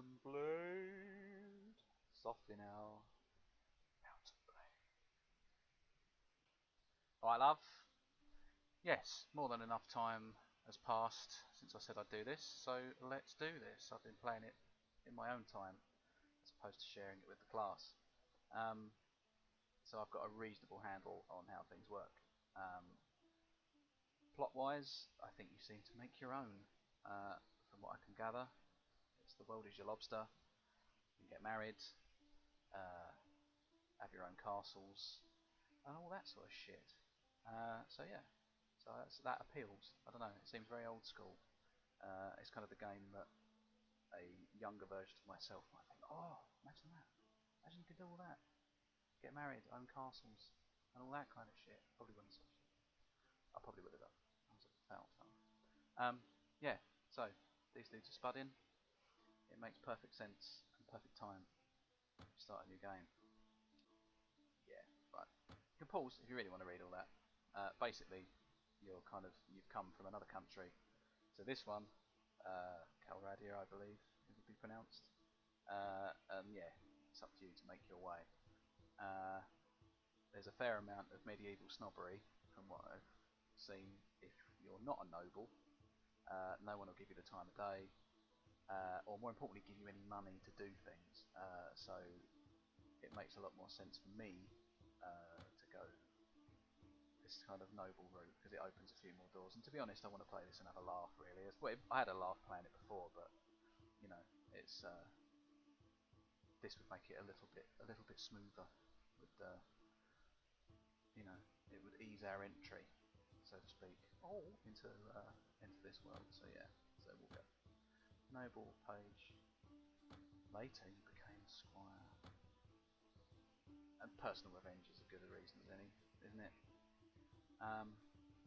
Mountain blade. Softly now. Mountain blade. Alright, love. Yes, more than enough time has passed since I said I'd do this, so let's do this. I've been playing it in my own time as opposed to sharing it with the class. So I've got a reasonable handle on how things work. Plot-wise, I think you seem to make your own. From what I can gather, it's the world is your lobster. You can get married, have your own castles, and all that sort of shit. So yeah, so that appeals. I don't know. It seems very old school. It's kind of the game that a younger version of myself might think, oh, imagine that. Imagine you could do all that. Get married, own castles, and all that kind of shit. Probably wouldn't such shit. I probably would have done. I was a foul son. Yeah, so these dudes are spudding. It makes perfect sense and perfect time to start a new game. Yeah, right. You can pause if you really want to read all that. Basically, you've come from another country. So this one, Calradia, I believe it would be pronounced. And yeah, it's up to you to make your way. There's a fair amount of medieval snobbery from what I've seen. If you're not a noble, no one will give you the time of day, or more importantly, give you any money to do things. So it makes a lot more sense for me to go this kind of noble route because it opens a few more doors. And to be honest, I want to play this and have a laugh. Really, I had a laugh playing it before, but you know, it's this would make it a little bit smoother. You know, it would ease our entry, so to speak, into this world. So yeah, so we'll go noble page. Later, you became a squire, and personal revenge is as good a reason as any, isn't it?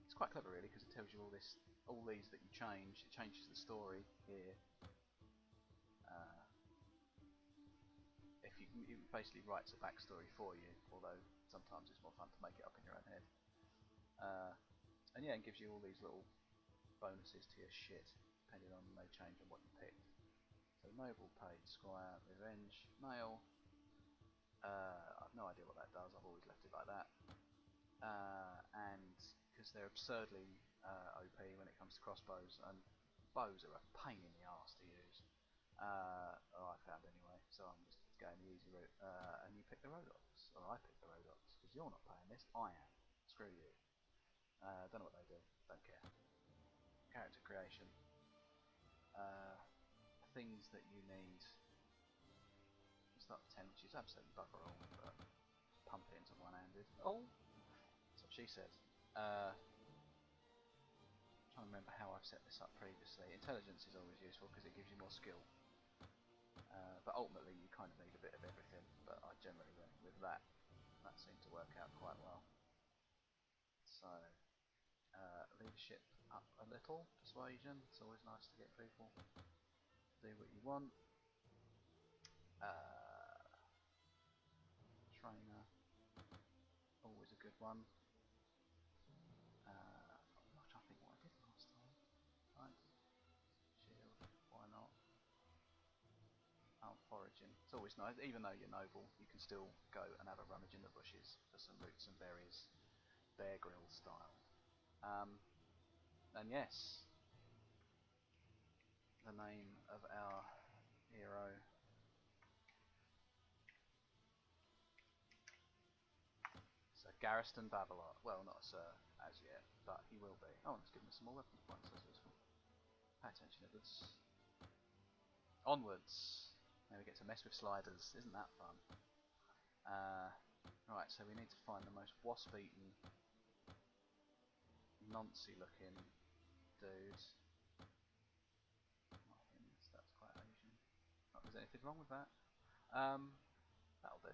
It's quite clever really because it tells you all these that you change. It changes the story here. It basically writes a backstory for you, although sometimes it's more fun to make it up in your own head. And yeah, it gives you all these little bonuses to your shit, depending on they change on what you picked. So noble, page, squire, revenge, male. I've no idea what that does. I've always left it like that. And because they're absurdly OP when it comes to crossbows, and bows are a pain in the arse to use. I found anyway, so I'm just going the easy route. And you pick the Rodox, or I pick the Rodox, because you're not playing this, I am. Screw you. Don't know what they do, don't care. Character creation. Things that you need. Start with 10, which is absolutely bugger all, but pump it into one-handed. Oh! That's what she said. I'm trying to remember how I've set this up previously. Intelligence is always useful because it gives you more skill. But ultimately you kind of need a bit of everything, but I generally went with that. That seemed to work out quite well. So, leadership up a little, persuasion, it's always nice to get people to do what you want. Trainer, always a good one. I'm not trying to think what I did last time. Right. Shield, why not? Foraging. It's always nice, even though you're noble, you can still go and have a rummage in the bushes for some roots and berries, Bear Grylls style. And yes, the name of our hero. Sir Garriston Bavelot. Well, not a sir as yet, but he will be. Oh, let's give him some more weapon points, that's useful. Pay attention, Edwards. Onwards! Now we get to mess with sliders, isn't that fun? Right, so we need to find the most wasp-eaten, noncy looking dude. Not him, that's quite Asian. Not there's anything wrong with that. That'll do.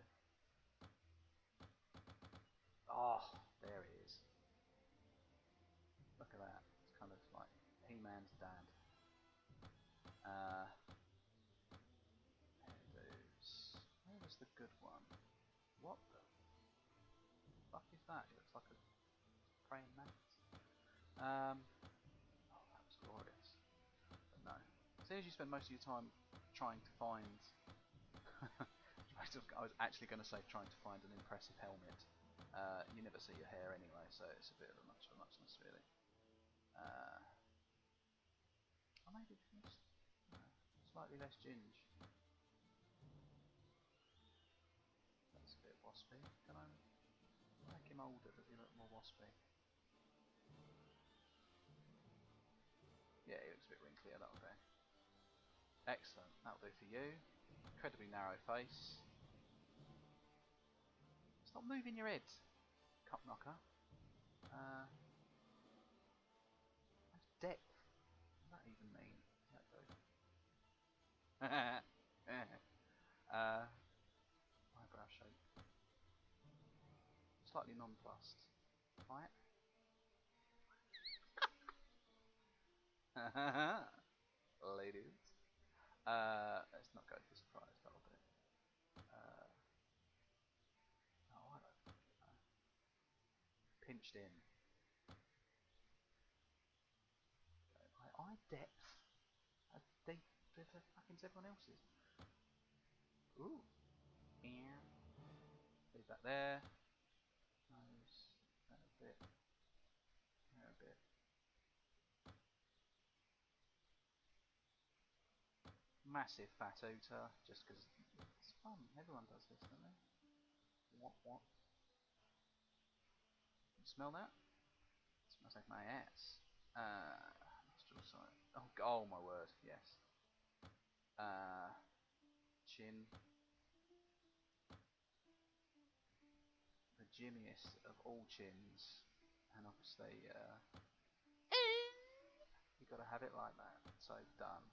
Oh, there he is. Look at that. It's kind of like He-Man's dad. Hairdos. Where was the good one? What the fuck is that? It looks like a praying mantis. Oh, that was glorious. But no. As soon as you spend most of your time trying to find. I was actually going to say trying to find an impressive helmet. You never see your hair anyway, so it's a bit of a muchness really. Or maybe just slightly less ginge. That's a bit waspy. Can I make him older? Does he look more waspy? Yeah, he looks a bit wrinklier, that'll do. Excellent, that'll do for you. Incredibly narrow face. Stop moving your head, cup knocker. That's depth. What does that even mean? That do? Eyebrow shape. Slightly nonplussed. Right? Ladies. Let's not go for surprise, that'll do. Oh, I don't know. Pinched in. Okay, eye depth. As deep as fucking everyone else's. Ooh. Leave that there. Nose. That a bit. There a bit. Massive fat oota, just because it's fun. Everyone does this, don't they? What? You smell that? It smells like my ass. Nostril side. Oh my word, yes. Chin. The jimmiest of all chins. And obviously, you gotta have it like that. So, done.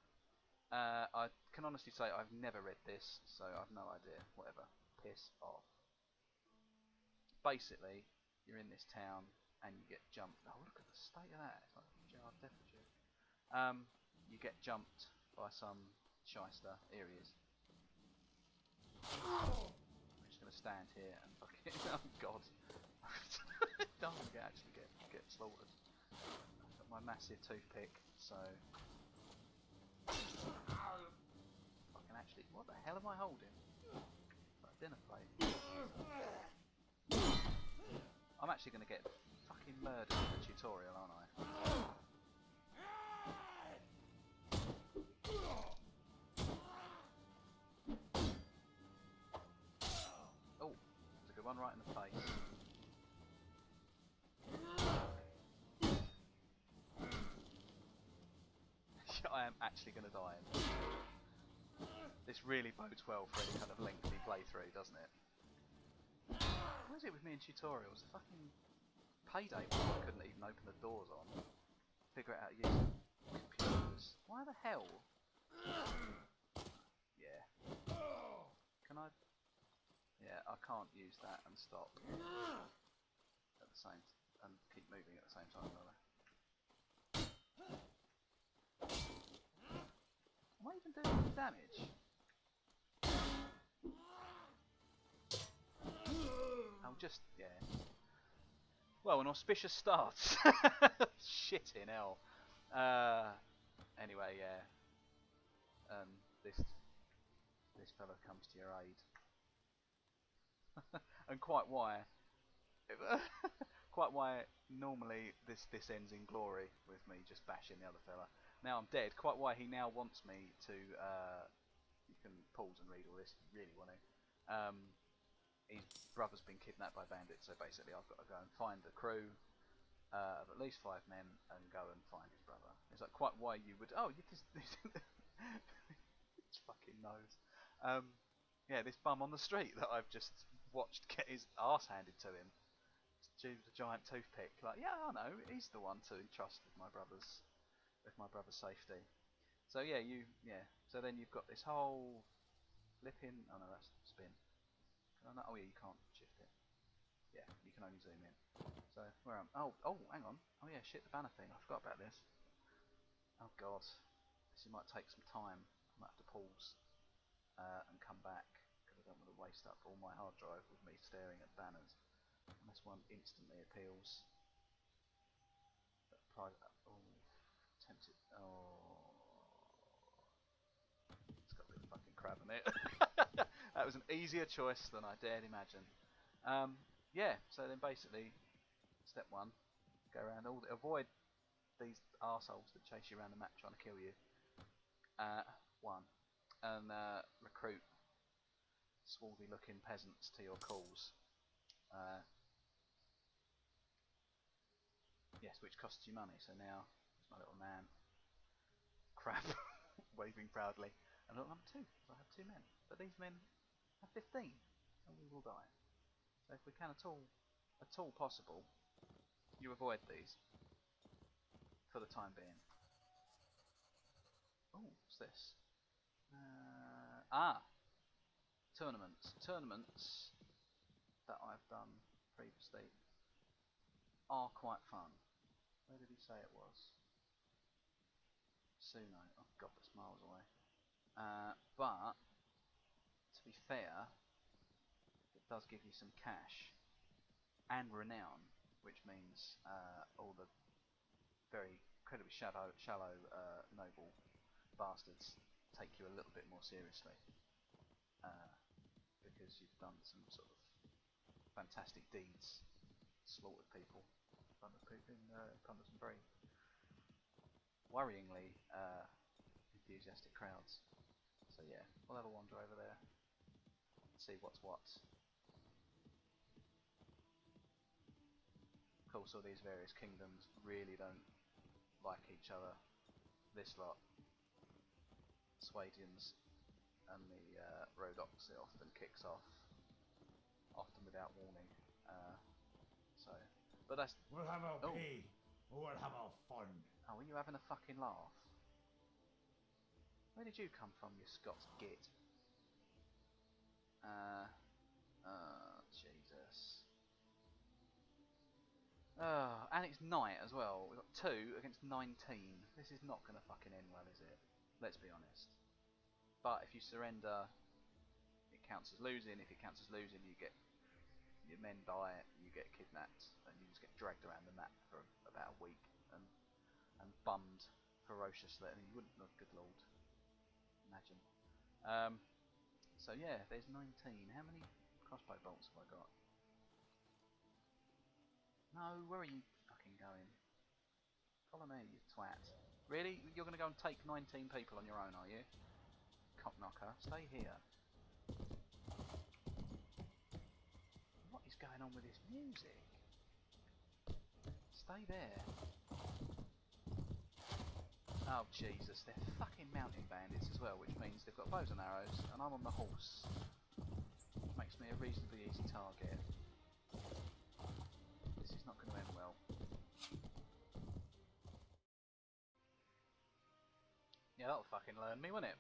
I can honestly say I've never read this, so I've no idea. Whatever. Piss off. Basically, you're in this town and you get jumped. Oh, look at the state of that. It's like jarred Deathwood. You get jumped by some shyster. Here he is. I'm just going to stand here and fucking. Oh god. Don't want to actually get slaughtered. I've got my massive toothpick, so. Fucking actually. What the hell am I holding? It's like a dinner plate. I'm actually going to get fucking murdered in the tutorial, aren't I? Oh, there's a good one right in the face. I am actually going to die in this. This really bodes well for any kind of lengthy playthrough, doesn't it? What is it with me in tutorials? The fucking Payday one I couldn't even open the doors on. Figure out how to use computers. Why the hell? Yeah. Can I? Yeah, I can't use that and stop at the same and keep moving at the same time, will I? Am I even doing any damage? Oh, just yeah. Well, an auspicious start. Shit in hell. Anyway, yeah. This fella comes to your aid, and quite why normally this ends in glory with me just bashing the other fella. Now I'm dead. Quite why he now wants me to. You can pause and read all this if you really want to. His brother's been kidnapped by bandits, so basically I've got to go and find the crew of at least 5 men and go and find his brother. It's like quite why you would. Oh, you just. It's fucking nose. Yeah, this bum on the street that I've just watched get his arse handed to him due to the giant toothpick. Like, yeah, I know, he's the one to entrust with my brother's safety. So yeah, So then you've got this whole flipping. Oh no, that's spin. Can I not? Oh yeah, you can't shift it. Yeah, you can only zoom in. So where am? Oh, hang on. Oh yeah, shit, the banner thing. I forgot about this. Oh god, this might take some time. I might have to pause and come back because I don't want to waste up all my hard drive with me staring at banners. Unless one instantly appeals. Private. Oh, tempted. Oh, it's got to be crabbing it. That was an easier choice than I dared imagine. Yeah, so then basically, step one, go around avoid these arseholes that chase you around the map trying to kill you. One, and recruit swarthy looking peasants to your cause. Yes, which costs you money, so now there's my little man. Crap, waving proudly. And look, number 2, I have 2 men. But these men have 15, and we will die. So if we can at all possible, you avoid these for the time being. Oh, what's this? Tournaments. Tournaments that I've done previously are quite fun. Where did he say it was? Suno. Oh god, that's miles away. But to be fair, it does give you some cash and renown, which means all the very incredibly shallow noble bastards take you a little bit more seriously, because you've done some sort of fantastic deeds, slaughtered people in front of some very worryingly enthusiastic crowds. So yeah, we'll have a wander over there and see what's what. Of course, all these various kingdoms really don't like each other. This lot, Swadians and the Rhodoks, it often kicks off, often without warning. But that's. We'll have our pay. We'll have our fun. Oh, were you having a fucking laugh? Where did you come from, you Scots git? Jesus. And it's night as well. We've got 2 against 19. This is not going to fucking end well, is it? Let's be honest. But if you surrender, it counts as losing. If it counts as losing, you get your men die, you get kidnapped, and you just get dragged around the map for about a week and bummed ferociously. I mean, you wouldn't, good lord, imagine. So yeah, there's 19. How many crossbow bolts have I got? No, where are you fucking going? Follow me, you twat. Really? You're going to go and take 19 people on your own, are you? Cockknocker, stay here. What is going on with this music? Stay there. Oh Jesus, they're fucking mountain bandits as well, which means they've got bows and arrows, and I'm on the horse. Which makes me a reasonably easy target. This is not going to end well. Yeah, that'll fucking learn me, won't it?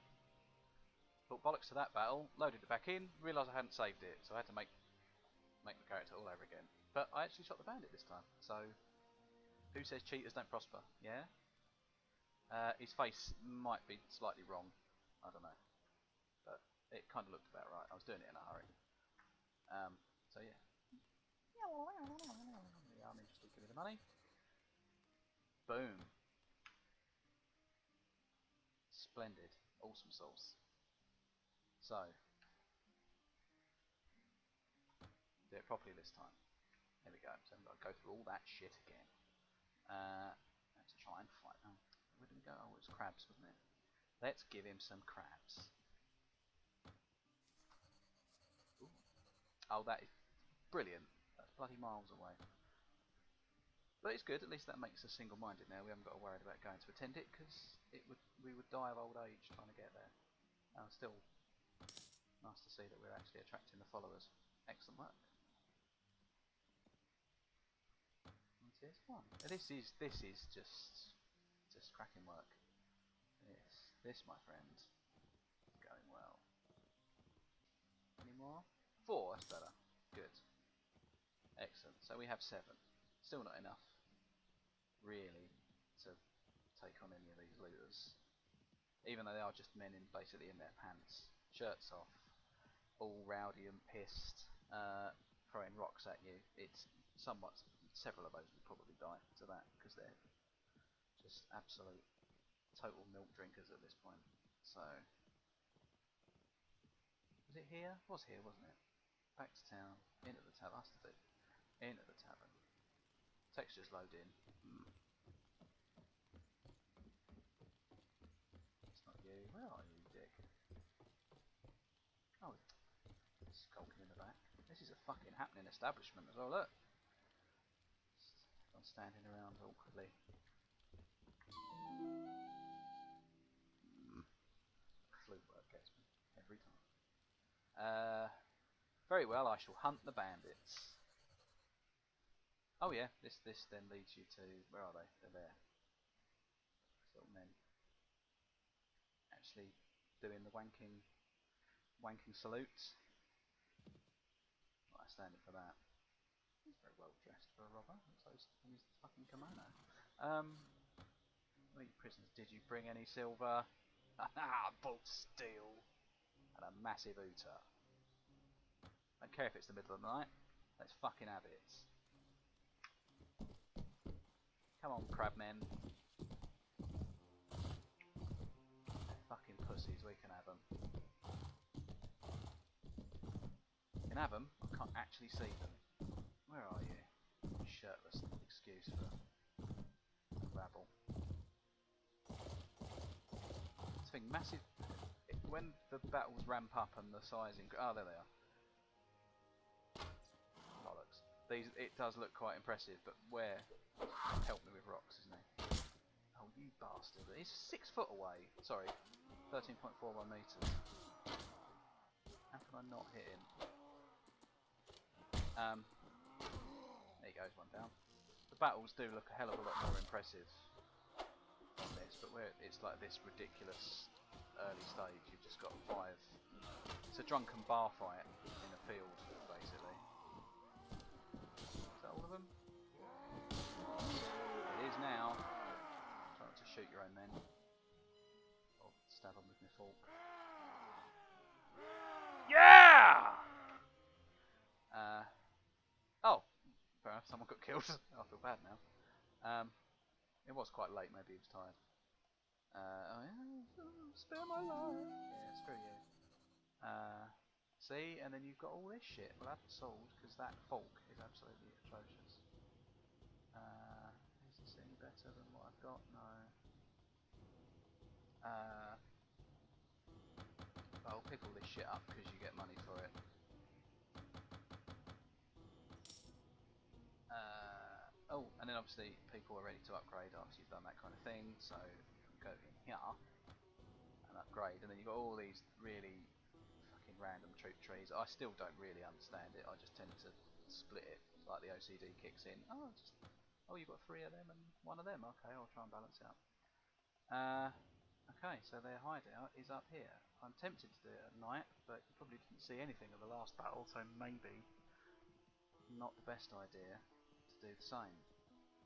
Thought bollocks to that battle, loaded it back in, realised I hadn't saved it, so I had to make the character all over again. But I actually shot the bandit this time, so who says cheaters don't prosper? Yeah? His face might be slightly wrong, I don't know, but it kind of looked about right. I was doing it in a hurry. So yeah. Yeah, I'm interested. Give me the money. Boom. Splendid. Awesome sauce. So, do it properly this time. There we go. So I'm going to go through all that shit again. Let's try and fight. Oh, where did we go? Oh, it was crabs, wasn't it? Let's give him some crabs. Ooh. Oh, that is brilliant. That's bloody miles away. But it's good. At least that makes us single-minded now. We haven't got to worry about going to attend it, because we would die of old age trying to get there. Still nice to see that we're actually attracting the followers. Excellent work. Here's one. This is just cracking work. This, my friend, is going well. Any more? 4. That's better. Good. Excellent. So we have 7. Still not enough, really, to take on any of these looters. Even though they are just men basically in their pants, shirts off, all rowdy and pissed, throwing rocks at you. It's somewhat. Several of those would probably die to that, because they're just absolute total milk drinkers at this point. So Was it here? It was here, wasn't it? Back to town. Into the tavern. That's the bit. Into the tavern. Textures load in. It's not you. Where are you, dick? Oh, skulking in the back. This is a fucking happening establishment as well, look. I'm standing around awkwardly. Flute work gets me every time. Very well, I shall hunt the bandits. Oh yeah, this then leads you to, where are they? They're there. Little men. Actually doing the wanking salutes. Not standing for that. He's very well dressed for a robber. Looks like he's the fucking kimono. What prisoners? Did you bring any silver? Bolt steel and a massive ooter. Don't care if it's the middle of the night. Let's fucking have it. Come on, crabmen. Fucking pussies, we can have them. You can have them, I can't actually see them. Where are you? Shirtless excuse for rabble. This thing, massive. When the battles ramp up and the size oh, there they are. Bollocks. It does look quite impressive, but where? Help me with rocks, isn't he? Oh, you bastard. He's 6 foot away. Sorry, 13.41 metres. How can I not hit him? There he goes, one down. The battles do look a hell of a lot more impressive on this, but where it's like this ridiculous early stage, you've just got 5. It's a drunken bar fight in a field, basically. Is that all of them? It is now. Try not to shoot your own men. Or stab them with my fork. Yeah! Oh, fair enough, someone got killed. I feel bad now. It was quite late, maybe he was tired. Oh yeah, spare my life. Yeah, screw you. See, and then you've got all this shit. We'll have the sword, because that fork is absolutely atrocious. Is this any better than what I've got? No. I'll pick all this shit up because you get money for it. Oh, and then obviously people are ready to upgrade after you've done that kind of thing, so go in here and upgrade, and then you've got all these really fucking random troop trees. I still don't really understand it, I just tend to split it, like the OCD kicks in. Oh, you've got 3 of them and 1 of them, okay, I'll try and balance it out. Okay, so their hideout is up here. I'm tempted to do it at night, but you probably didn't see anything of the last battle, so maybe not the best idea to do the same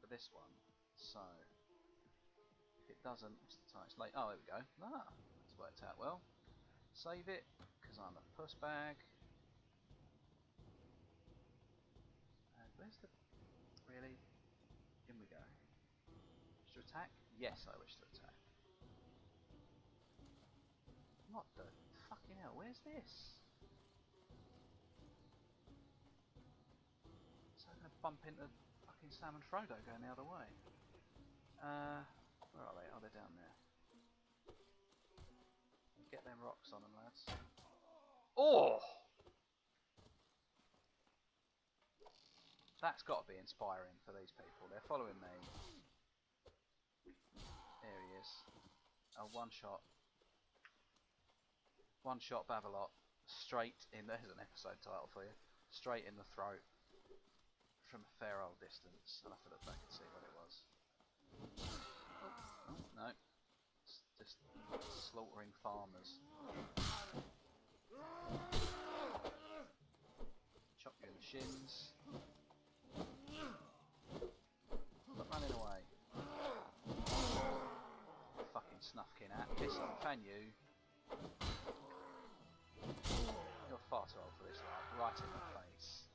for this one. So if it doesn't, what's the time? It's late. Oh, there we go. That's worked out well. Save it, because I'm a puss bag. And where's the... Really? In we go. Wish to attack? Yes, I wish to attack. What the fucking hell? Where's this? So I'm going to bump into fucking Sam and Frodo going the other way. Where are they? Oh, they're down there. Get them rocks on them, lads. Oh! That's got to be inspiring for these people. They're following me. There he is. Oh, one shot. One shot Bavelot. Straight in. There's an episode title for you. Straight in the throat. From a fair old distance. I'll have to look back and see what it was. Oh, no. It's just slaughtering farmers. Chop you in the shins. Stop running away. Fucking snuffkin at. Piss off, can you? You're far too old for this, right in the face.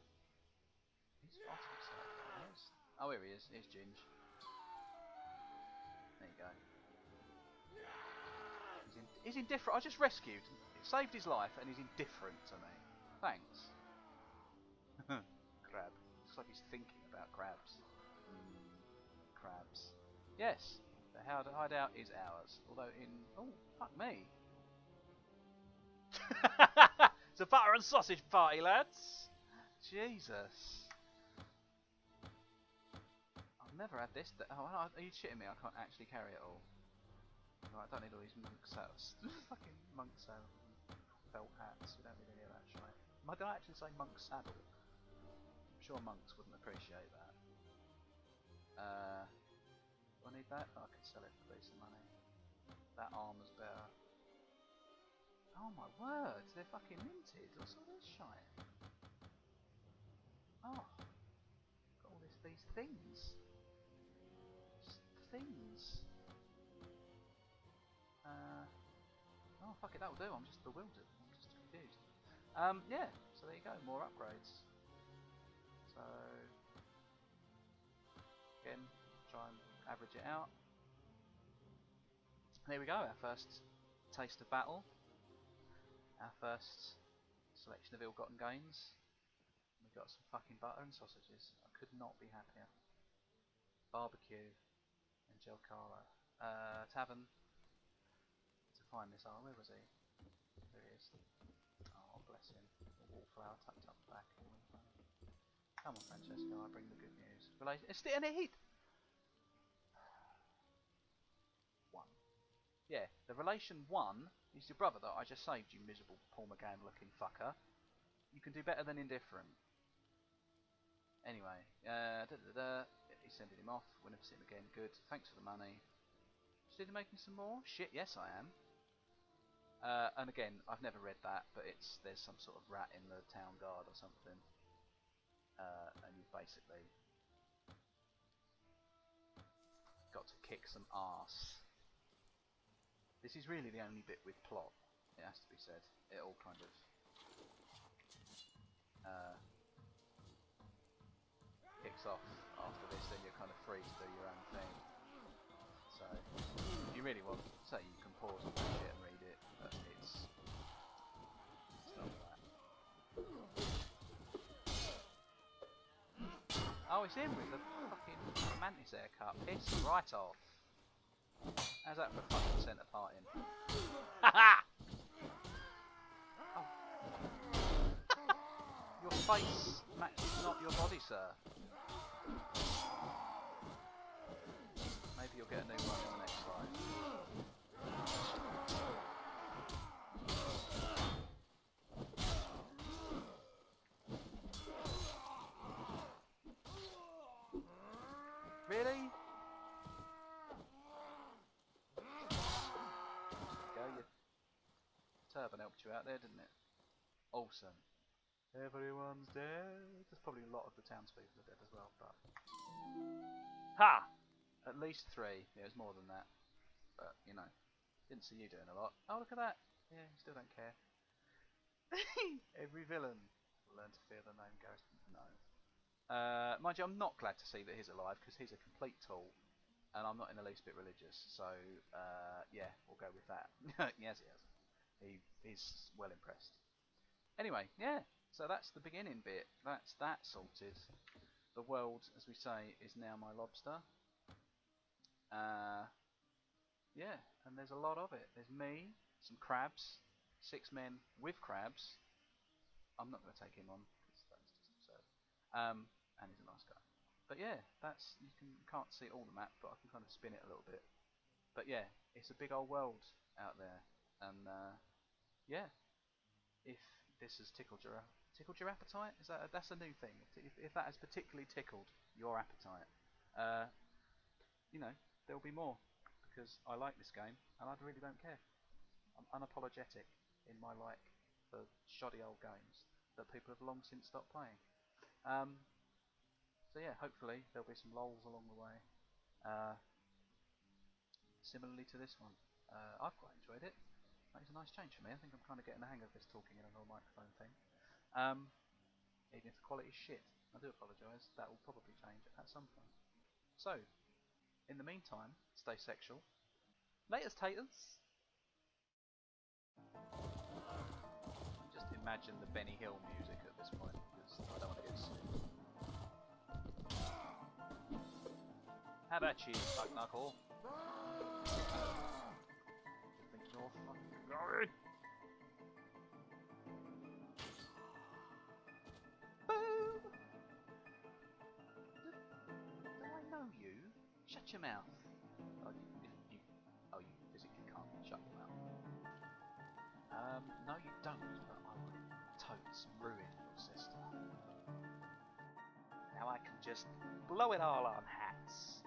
He's far too excited. Oh, here he is. Here's Ginge. There you go. He's indifferent. I just rescued, saved his life, and he's indifferent to me. Thanks. Crab. Looks like he's thinking about crabs. Crabs. Yes, the hideout is ours. Although in... Oh, fuck me. It's a butter and sausage party, lads. Jesus. I've never had this. Oh, are you shitting me? I can't actually carry it all. Right, I don't need all these monk saddles. Fucking monk saddle. Felt hats. We don't really need that shite. Did I actually say monk saddle? I'm sure monks wouldn't appreciate that. Do I need that? Oh, I could sell it for decent money. That armour's better. Oh my word, they're fucking minted. What's all this shite? Oh, got all these things. Things. Oh fuck it, that'll do. I'm just bewildered. I'm just confused. Yeah. So there you go. More upgrades. So again, try and average it out. There we go. Our first taste of battle. Our first selection of ill-gotten gains. We got some fucking butter and sausages. I could not be happier. Barbecue and Gelcala. Tavern. To find this. Oh, where was he? There he is. Oh, bless him. A wallflower tucked up the back. Come on, Francesco. I bring the good news. It's and it hit. One. Yeah, the relation 1 is your brother that I just saved, you miserable Paul McGann looking fucker. You can do better than indifferent. Anyway, he's sending him off. We'll never see him again. Good. Thanks for the money. Still making some more? Shit, yes I am. And again, I've never read that, but there's some sort of rat in the town guard or something. And you've basically got to kick some arse. This is really the only bit with plot, it has to be said. It all kind of kicks off after this, then you're kind of free to do your own thing. So, if you really want, say you can pause and watch it and read it, but it's not that. Oh, it's him with the fucking mantis haircut. Piss right off. How's that for fucking centre parting? Haha! Oh. Your face matches not your body, sir. Maybe you'll get a new one in the next slide. Really? Go, your turban helped you out there, didn't it? Awesome. Everyone's dead. There's probably a lot of the townspeople are dead as well, but... Ha! At least 3. Yeah, it was more than that. But, you know, didn't see you doing a lot. Oh, look at that. Yeah, you still don't care. Every villain will learn to fear the name Garrison. No. Mind you, I'm not glad to see that he's alive, because he's a complete tool. And I'm not in the least bit religious. So, yeah, we'll go with that. Yes, he has. He's well impressed. Anyway, yeah. So that's the beginning bit. That's that sorted. The world, as we say, is now my lobster. Yeah, and there's a lot of it. There's me, some crabs, 6 men with crabs. I'm not going to take him on because that's just absurd. And he's a nice guy. But yeah, that's can't see all the map, but I can kind of spin it a little bit. But yeah, it's a big old world out there, and yeah, if this has tickled your appetite, that's a new thing. If that has particularly tickled your appetite, you know, there will be more because I like this game and I really don't care. I'm unapologetic in my like for shoddy old games that people have long since stopped playing. So yeah, hopefully there'll be some lols along the way. Similarly to this one, I've quite enjoyed it. It's a nice change for me. I think I'm kind of getting the hang of this talking in a normal microphone thing. Even if the quality is shit, I do apologise. That will probably change at some point. So, in the meantime, stay sexual. Laters, taters! Just imagine the Benny Hill music at this point, because I don't want to get sick. How about you, Buck Knuckle? You think you're fucking going? Boom! Do I know you? Shut your mouth. Oh, you physically can't shut your mouth. No you don't, but I would totes ruin your sister. Now I can just blow it all on hats.